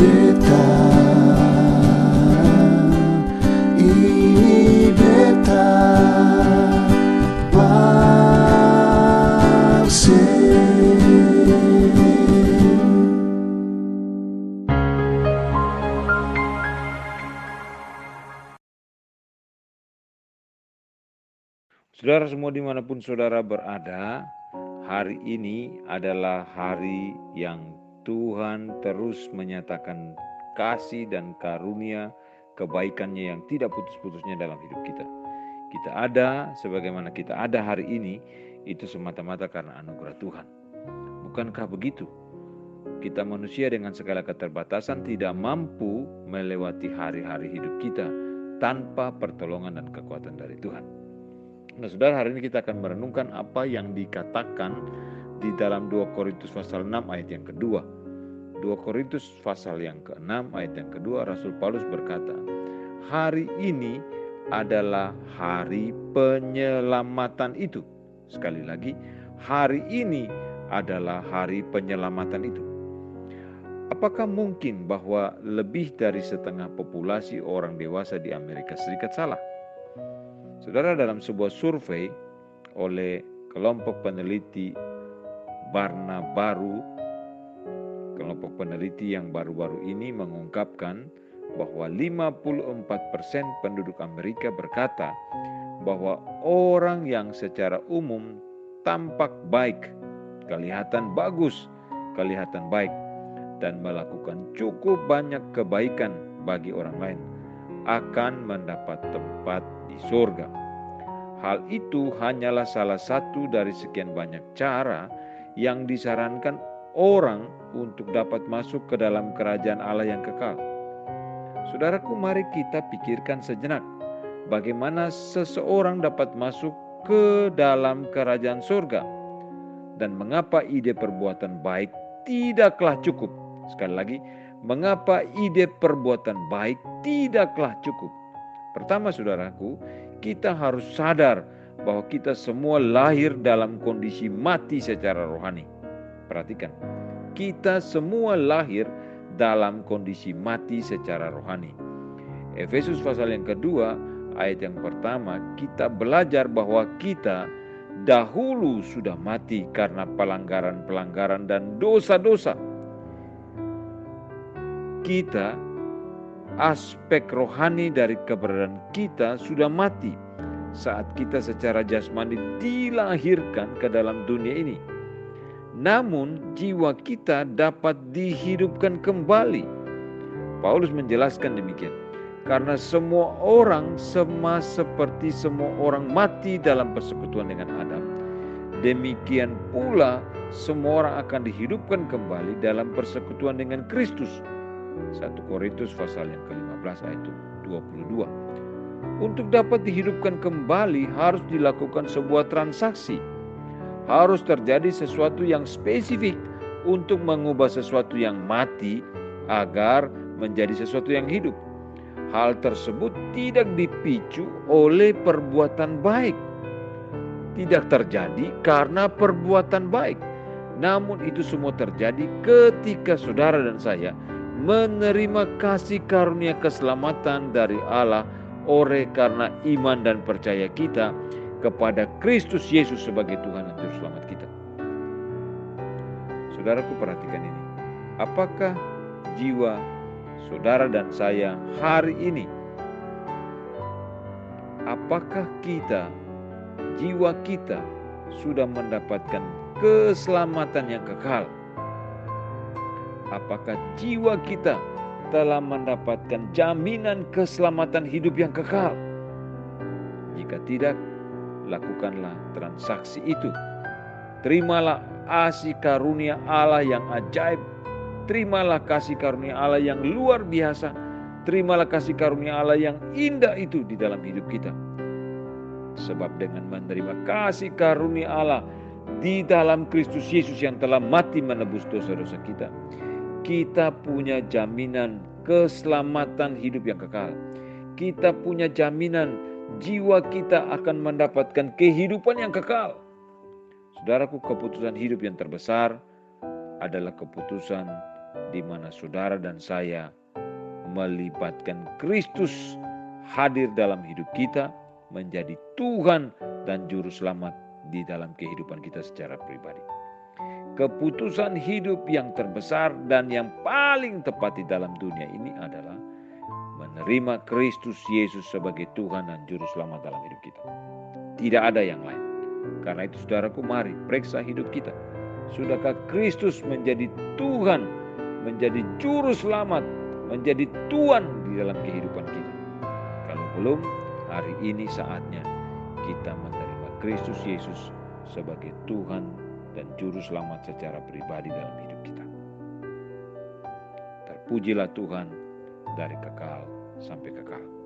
beta, ini beta Saudara semua dimanapun saudara berada, hari ini adalah hari yang Tuhan terus menyatakan kasih dan karunia kebaikannya yang tidak putus-putusnya dalam hidup kita. Kita ada sebagaimana kita ada hari ini, itu semata-mata karena anugerah Tuhan. Bukankah begitu? Kita manusia dengan segala keterbatasan tidak mampu melewati hari-hari hidup kita tanpa pertolongan dan kekuatan dari Tuhan. Nah saudara, hari ini kita akan merenungkan apa yang dikatakan di dalam 2 Korintus pasal 6 ayat yang kedua. 2 Korintus pasal yang ke-6 ayat yang kedua, Rasul Paulus berkata, hari ini adalah hari penyelamatan itu. Sekali lagi, hari ini adalah hari penyelamatan itu. Apakah mungkin bahwa lebih dari setengah populasi orang dewasa di Amerika Serikat salah? Saudara, dalam sebuah survei oleh kelompok peneliti Barna Baru, kelompok peneliti yang baru-baru ini mengungkapkan bahwa 54% penduduk Amerika berkata bahwa orang yang secara umum tampak baik, kelihatan bagus, kelihatan baik, dan melakukan cukup banyak kebaikan bagi orang lain akan mendapat tempat di surga. Hal itu hanyalah salah satu dari sekian banyak cara yang disarankan orang untuk dapat masuk ke dalam kerajaan Allah yang kekal. Saudaraku, mari kita pikirkan sejenak bagaimana seseorang dapat masuk ke dalam kerajaan surga dan mengapa ide perbuatan baik tidaklah cukup. Sekali lagi, mengapa ide perbuatan baik tidaklah cukup? Pertama saudaraku, kita harus sadar bahwa kita semua lahir dalam kondisi mati secara rohani. Perhatikan, kita semua lahir dalam kondisi mati secara rohani. Efesus pasal yang kedua, ayat yang pertama, kita belajar bahwa kita dahulu sudah mati karena pelanggaran-pelanggaran dan dosa-dosa. Kita, aspek rohani dari keberadaan kita sudah mati saat kita secara jasmani dilahirkan ke dalam dunia ini. Namun jiwa kita dapat dihidupkan kembali. Paulus menjelaskan demikian. Karena semua orang sama seperti semua orang mati dalam persekutuan dengan Adam, demikian pula semua orang akan dihidupkan kembali dalam persekutuan dengan Kristus. 1 Korintus pasal yang ke-15 ayat 22. Untuk dapat dihidupkan kembali harus dilakukan sebuah transaksi. Harus terjadi sesuatu yang spesifik untuk mengubah sesuatu yang mati agar menjadi sesuatu yang hidup. Hal tersebut tidak dipicu oleh perbuatan baik. Tidak terjadi karena perbuatan baik. Namun itu semua terjadi ketika saudara dan saya menerima kasih karunia keselamatan dari Allah oleh karena iman dan percaya kita kepada Kristus Yesus sebagai Tuhan dan Juru Selamat kita. Saudaraku, perhatikan ini. Apakah jiwa saudara dan saya hari ini, apakah jiwa kita sudah mendapatkan keselamatan yang kekal? Apakah jiwa kita telah mendapatkan jaminan keselamatan hidup yang kekal? Jika tidak, lakukanlah transaksi itu. Terimalah kasih karunia Allah yang ajaib. Terimalah kasih karunia Allah yang luar biasa. Terimalah kasih karunia Allah yang indah itu di dalam hidup kita. Sebab dengan menerima kasih karunia Allah di dalam Kristus Yesus yang telah mati menebus dosa-dosa kita, kita punya jaminan keselamatan hidup yang kekal. Kita punya jaminan jiwa kita akan mendapatkan kehidupan yang kekal. Saudaraku, keputusan hidup yang terbesar adalah keputusan di mana saudara dan saya melibatkan Kristus hadir dalam hidup kita, menjadi Tuhan dan Juru Selamat di dalam kehidupan kita secara pribadi. Keputusan hidup yang terbesar dan yang paling tepat di dalam dunia ini adalah menerima Kristus Yesus sebagai Tuhan dan Juru Selamat dalam hidup kita. Tidak ada yang lain. Karena itu saudaraku, mari periksa hidup kita. Sudahkah Kristus menjadi Tuhan, menjadi Juru Selamat, menjadi Tuhan di dalam kehidupan kita? Kalau belum, hari ini saatnya kita menerima Kristus Yesus sebagai Tuhan dan Juru Selamat secara pribadi dalam hidup kita. Terpujilah Tuhan dari kekal sampai kekal.